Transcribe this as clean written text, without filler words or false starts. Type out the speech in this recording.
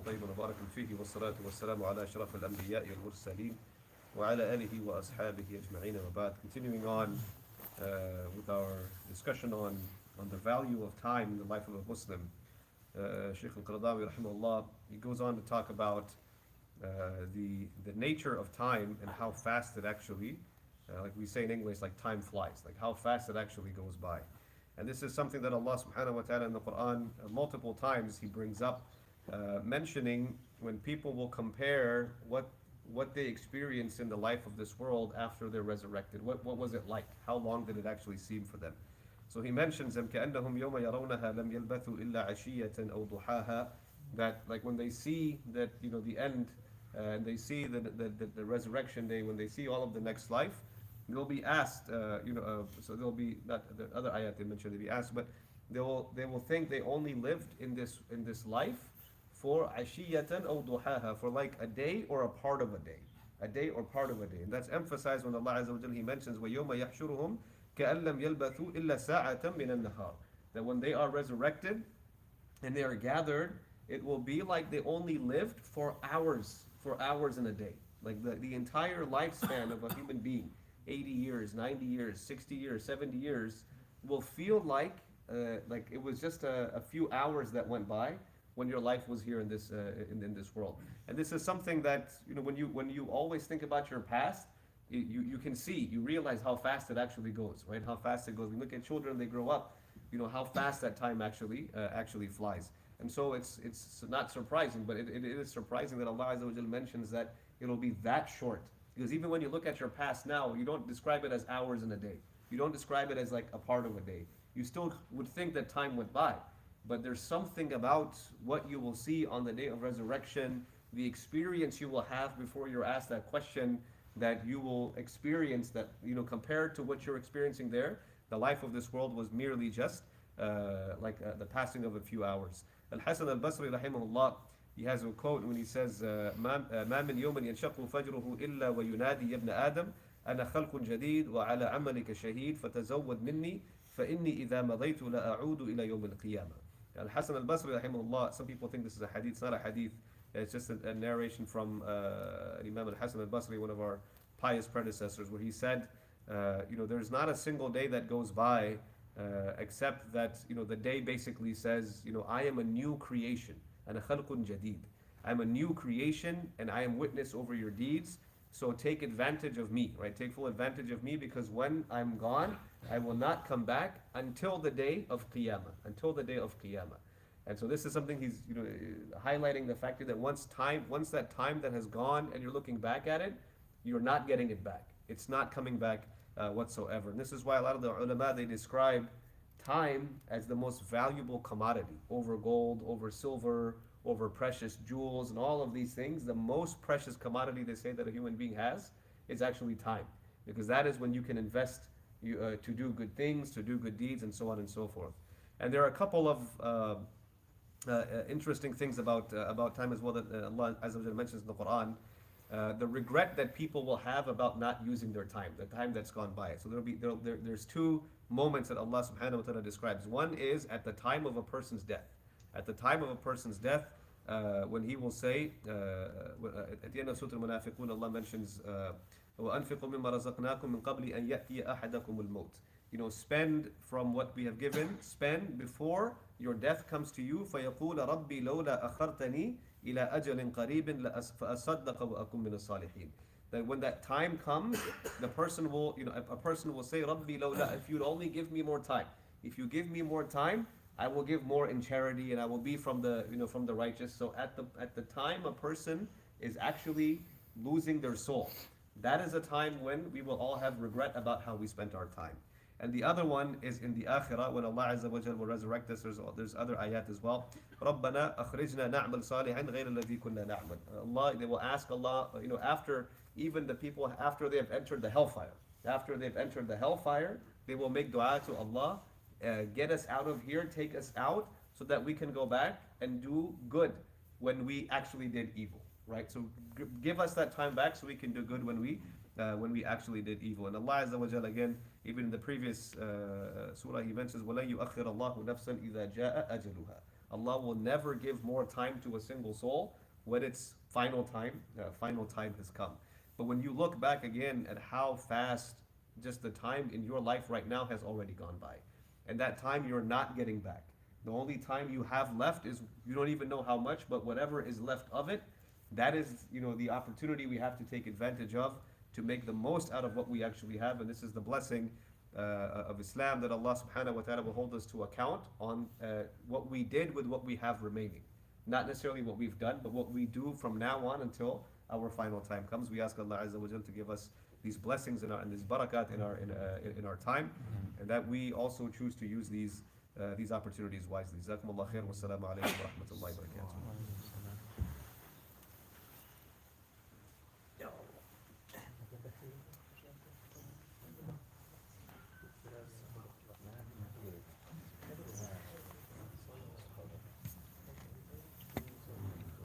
طيبا مباركا فيه والصلاة والسلام على أشرف الأنبياء والمرسلين وعلى آله وأصحابه أجمعين وبعد. Continuing on with our discussion on the value of time in the life of a Muslim. Shaykh al-Qaradawi rahimahullah, he goes on to talk about the nature of time and how fast it actually, like we say in English, like time flies, like how fast it actually goes by. And this is something that Allah subhanahu wa ta'ala in the Quran multiple times He brings up, mentioning when people will compare what they experienced in the life of this world after they're resurrected. What was it like? How long did it actually seem for them? So He mentions them كأنهم يوم يرونها لم يلبثوا إلا عشية أو ضحاها, that like when they see that the end, and they see the resurrection day, when they see all of the next life, they'll be asked, so they'll be, not the other ayat they mentioned, they'll be asked, but they will think they only lived in this life for ashiyatan aw duhaha, for like a day or a part of a day or part of a day. And that's emphasized when Allah Azza wa Jalla He mentions وَيَوْمَ يَحْشُرُهُمْ كَأَن لَّمْ يَلْبَثُوا إِلَّا سَاعَةً مِنَ النَّهَارِ, that when they are resurrected and they are gathered, it will be like they only lived for hours in a day. Like the entire lifespan of a human being, 80 years, 90 years, 60 years, 70 years, will feel like it was just a few hours that went by when your life was here in this world. And this is something that when you always think about your past, you can see, you realize how fast it actually goes, right? How fast it goes. We look at children, they grow up, how fast that time actually flies. And so it's not surprising, but it is surprising that Allah Azza wa Jalla mentions that it'll be that short. Because even when you look at your past now, you don't describe it as hours in a day. You don't describe it as like a part of a day. You still would think that time went by. But there's something about what you will see on the day of resurrection, the experience you will have before you're asked that question, that you will experience that, compared to what you're experiencing there, the life of this world was merely just the passing of a few hours. Al-Hasan al-Basri rahimahullah, he has a quote when he says, ما من يوم ينشق فجره إلا وينادي يا ابن آدم أنا خلق جديد وعلى عملك شهيد فتزود مني فإني إذا مضيت لا أعود إلى يوم القيامة. Al-Hasan al-Basri rahimahullah, some people think this is a hadith. It's not a hadith. It's just a narration from Imam al-Hasan al-Basri, one of our pious predecessors, where he said, there's not a single day that goes by except that the day basically says, I am a new creation. أنا خلق جديد. I'm a new creation and I am witness over your deeds. So take advantage of me, right? Take full advantage of me, because when I'm gone, I will not come back until the day of Qiyamah. Until the day of Qiyamah. And so this is something he's highlighting, the fact that once that time that has gone and you're looking back at it, you're not getting it back. It's not coming back whatsoever. And this is why a lot of the ulama, they describe time as the most valuable commodity over gold, over silver, over precious jewels, and all of these things. The most precious commodity they say that a human being has is actually time, because that is when you can invest to do good things, to do good deeds, and so on and so forth. And there are a couple of interesting things about time as well that Allah Azza wa Jalla mentions in the Quran. The regret that people will have about not using their time, the time that's gone by. So there's two moments that Allah subhanahu wa ta'ala describes. One is at the time of a person's death. At the time of a person's death, when He will say, at the end of Surah Al-Munafiqun, Allah mentions, وَأَنْفِقُوا مِمَّا رَزَقْنَاكُم مِّن قَبْلِ أَن يَأْتِيَ أَحَدَكُمُ الْمَوْتِ. Spend from what we have given, spend before your death comes to you. فَيَقُولَ رَبِّي لَوْلَا أَخَرْتَنِي إِلَى أَجَلٍ قَرِيبٍ فَأَصَدَّقَ وَأَكُن مِّنَ الصَّالِحِينَ. That when that time comes, the person will, a person will say, Rabbi lawla, if you'd only give me more time. If you give me more time, I will give more in charity and I will be from the righteous. So at the time a person is actually losing their soul, that is a time when we will all have regret about how we spent our time. And the other one is in the akhirah, when Allah Azza wa Jalla will resurrect us. There's other ayat as well. رَبَّنَا أَخْرِجْنَا نَعْمَلْ صَالِحًا غَيْرَ الَّذِي كُنَّا نَعْمَلْ. Allah, they will ask Allah, after even the people, after they have entered the hellfire. After they've entered the hellfire, they will make dua to Allah, get us out of here, take us out, so that we can go back and do good when we actually did evil, right? So give us that time back so we can do good when we actually did evil. And Allah Azza wa Jalla, again, even in the previous surah, He mentions, وَلَن يُؤَخِّرَ اللَّهُ نَفْسًا إِذَا جَاءَ أَجَلُهَا. Allah will never give more time to a single soul when its final time has come. But when you look back again at how fast just the time in your life right now has already gone by, and that time you're not getting back. The only time you have left is you don't even know how much, but whatever is left of it, that is, the opportunity we have to take advantage of to make the most out of what we actually have. And this is the blessing of Islam, that Allah subhanahu wa ta'ala will hold us to account on what we did with what we have remaining. Not necessarily what we've done, but what we do from now on until our final time comes. We ask Allah Azza wa Jal to give us these blessings and this barakat in our time, and that we also choose to use these opportunities wisely. Jazakumullah khair. Wassalamu alaikum wa rahmatullahi wa barakatuh.